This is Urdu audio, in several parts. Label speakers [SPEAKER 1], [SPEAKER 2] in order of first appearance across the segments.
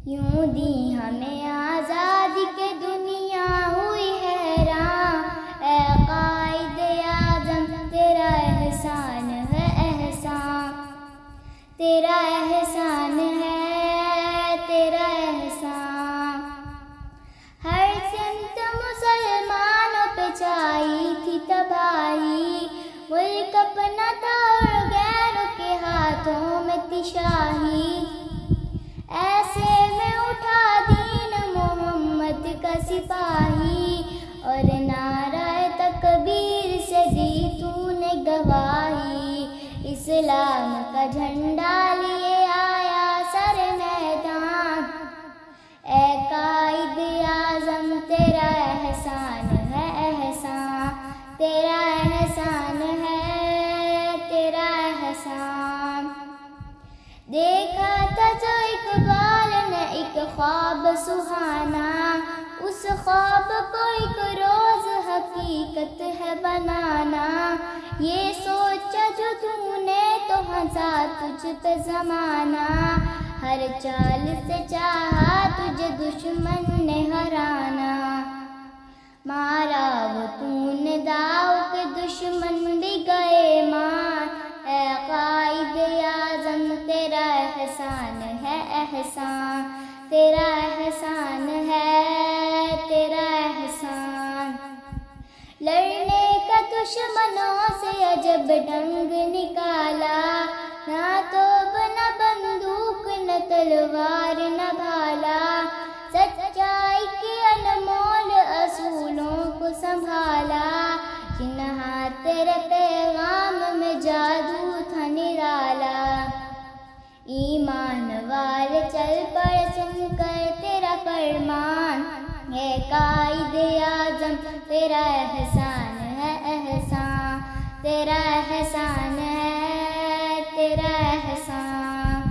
[SPEAKER 1] یوں دی ہمیں آزادی کے دنیا ہوئی حیران، اے قائد اعظم تیرا احسان ہے احسان، تیرا احسان ہے تیرا احسان۔ ہر سمت مسلمانوں پہ چھائی تھی تباہی، ملک اپنا تھا اور غیروں کے ہاتھوں میں تھی شاہی، ایسے میں اٹھا دین محمد کا سپاہی، اور نعرہ تکبیر سے دی تو نے گواہی، اسلام کا جھنڈا لیے آیا سر میدان، اے قائد اعظم تیرا احسان ہے احسان، تیرا احسان ہے تیرا احسان۔ دیکھا تھا جو اقبال نے ایک خواب سہانا، اس خواب کو ایک روز حقیقت ہے بنانا، یہ سوچا جو تو نے تو ہنسا تجھ پہ زمانہ، ہر چال سے چاہا تجھے دشمن نے ہرانا، مارا وہ تو نے داؤ کے دشمن بھی گئے مان، اے قائد اعظم تیرا احسان ہے احسان، تیرا احسان ہے تیرا احسان۔ لڑنے کا دشمنوں سے عجب ڈنگ نکالا، نہ توپ نہ بندوق نہ تلوار نہ بھالا، سچائی کے انمول اصولوں کو سنبھالا، جنہاں تیرے پیغام میں جادو تھا نرالا، ایمان والے چل پڑے سن کر تیرا فرمان، اے قائد اعظم تیرا احسان ہے احسان، تیرا احسان ہے تیرا احسان۔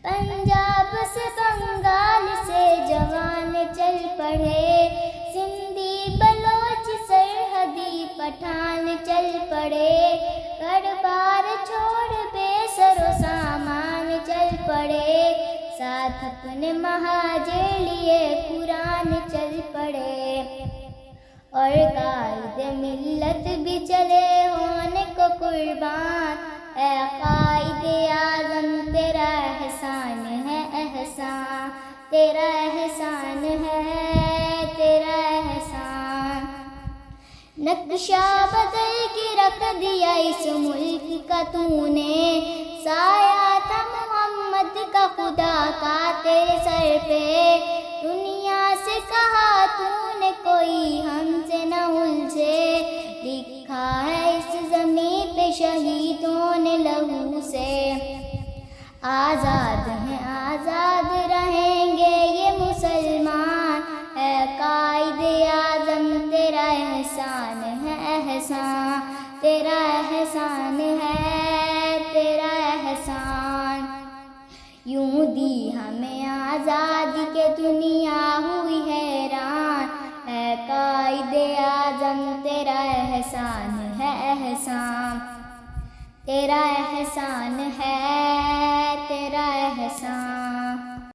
[SPEAKER 1] پنجاب سے بنگال سے جوان چل پڑے، سندھی بلوچ سرحدی پٹھان چل پڑے، گھر بار چھوڑ بے سر و سامان چل پڑے، ساتھ اپنے مہاجر لیے قرآن چل پڑے، اور قائد ملت بھی چلے ہونے کو قربان، اے قائد اعظم تیرا احسان ہے احسان، تیرا احسان ہے تیرا احسان۔ نقشہ بدل کے رکھ دیا اس ملک کا تو نے، سایہ تھا محمد کا خدا کا تیرے سر پہ، دنیا سے کہا تو نے کوئی ہم سے نہ الجھے، لکھا ہے اس زمین پہ شہیدوں نے لہو سے، آزاد ہیں آزاد رہیں گے یہ مسلمان، اے قائد اعظم تیرا احسان ہے احسان، تیرا احسان ہے تیرا احسان۔ یوں دی ہمیں آزادی کے دنیا ہوئی حیران، اے قائد اعظم تیرا احسان ہے احسان، تیرا احسان ہے تیرا احسان۔